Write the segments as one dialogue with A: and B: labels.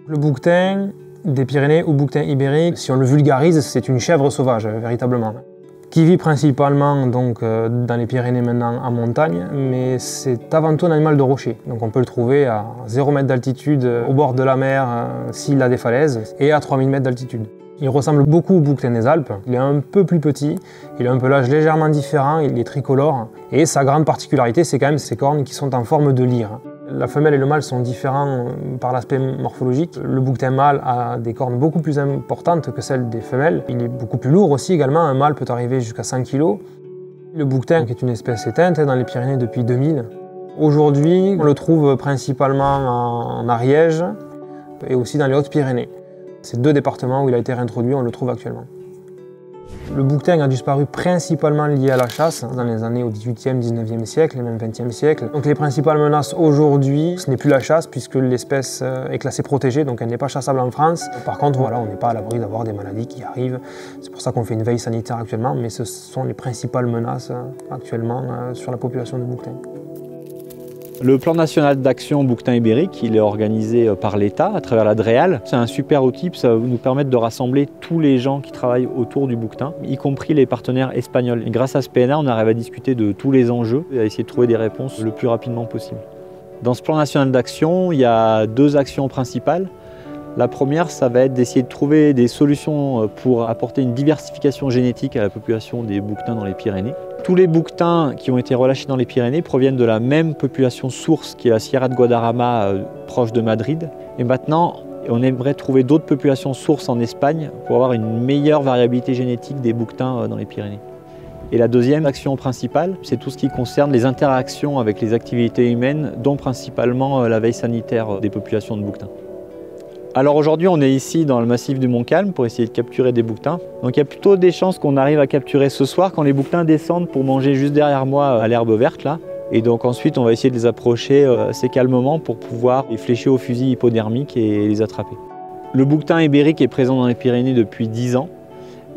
A: Le bouquetin des Pyrénées ou bouquetin ibérique, si on le vulgarise, c'est une chèvre sauvage, véritablement. Qui vit principalement donc, dans les Pyrénées maintenant en montagne, mais c'est avant tout un animal de rocher. Donc on peut le trouver à 0 m d'altitude, au bord de la mer, s'il a des falaises, et à 3000 m d'altitude. Il ressemble beaucoup au bouquetin des Alpes, il est un peu plus petit, il a un pelage légèrement différent, il est tricolore, et sa grande particularité, c'est quand même ses cornes qui sont en forme de lyre. La femelle et le mâle sont différents par l'aspect morphologique. Le bouquetin mâle a des cornes beaucoup plus importantes que celles des femelles. Il est beaucoup plus lourd aussi également, un mâle peut arriver jusqu'à 100 kg. Le bouquetin est une espèce éteinte dans les Pyrénées depuis 2000. Aujourd'hui, on le trouve principalement en Ariège et aussi dans les Hautes-Pyrénées. Ces deux départements où il a été réintroduit, on le trouve actuellement. Le bouquetin a disparu principalement lié à la chasse dans les années au XVIIIe, XIXe siècle et même XXe siècle. Donc les principales menaces aujourd'hui, ce n'est plus la chasse puisque l'espèce est classée protégée, donc elle n'est pas chassable en France. Par contre, voilà, on n'est pas à l'abri d'avoir des maladies qui arrivent. C'est pour ça qu'on fait une veille sanitaire actuellement, mais ce sont les principales menaces actuellement sur la population de bouquetins.
B: Le plan national d'action bouquetin ibérique, il est organisé par l'État à travers la DREAL. C'est un super outil, ça va nous permettre de rassembler tous les gens qui travaillent autour du bouquetin, y compris les partenaires espagnols. Et grâce à ce PNA, on arrive à discuter de tous les enjeux et à essayer de trouver des réponses le plus rapidement possible. Dans ce plan national d'action, il y a 2 actions principales. La première, ça va être d'essayer de trouver des solutions pour apporter une diversification génétique à la population des bouquetins dans les Pyrénées. Tous les bouquetins qui ont été relâchés dans les Pyrénées proviennent de la même population source qui est la Sierra de Guadarrama, proche de Madrid. Et maintenant, on aimerait trouver d'autres populations sources en Espagne pour avoir une meilleure variabilité génétique des bouquetins dans les Pyrénées. Et la deuxième action principale, c'est tout ce qui concerne les interactions avec les activités humaines, dont principalement la veille sanitaire des populations de bouquetins. Alors aujourd'hui, on est ici dans le massif du Montcalm pour essayer de capturer des bouquetins. Donc il y a plutôt des chances qu'on arrive à capturer ce soir quand les bouquetins descendent pour manger juste derrière moi à l'herbe verte là. Et donc ensuite, on va essayer de les approcher assez calmement pour pouvoir les flécher au fusil hypodermique et les attraper. Le bouquetin ibérique est présent dans les Pyrénées depuis 10 ans.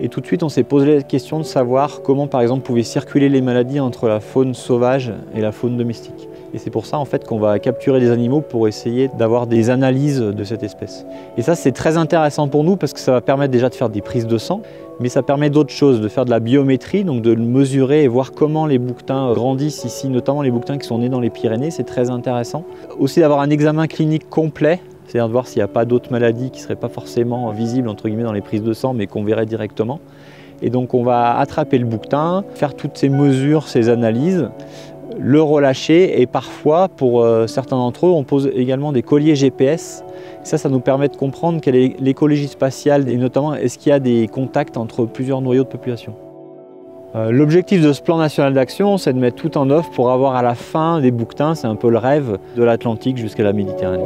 B: Et tout de suite, on s'est posé la question de savoir comment, par exemple, pouvaient circuler les maladies entre la faune sauvage et la faune domestique. Et c'est pour ça en fait qu'on va capturer des animaux pour essayer d'avoir des analyses de cette espèce. Et ça c'est très intéressant pour nous parce que ça va permettre déjà de faire des prises de sang, mais ça permet d'autres choses, de faire de la biométrie, donc de le mesurer et voir comment les bouquetins grandissent ici, notamment les bouquetins qui sont nés dans les Pyrénées, c'est très intéressant. Aussi d'avoir un examen clinique complet, c'est-à-dire de voir s'il n'y a pas d'autres maladies qui ne seraient pas forcément visibles entre guillemets dans les prises de sang, mais qu'on verrait directement. Et donc on va attraper le bouquetin, faire toutes ces mesures, ces analyses, le relâcher et parfois, pour certains d'entre eux, on pose également des colliers GPS. Ça nous permet de comprendre quelle est l'écologie spatiale et notamment est-ce qu'il y a des contacts entre plusieurs noyaux de population. L'objectif de ce plan national d'action, c'est de mettre tout en œuvre pour avoir à la fin des bouquetins, c'est un peu le rêve de l'Atlantique jusqu'à la Méditerranée.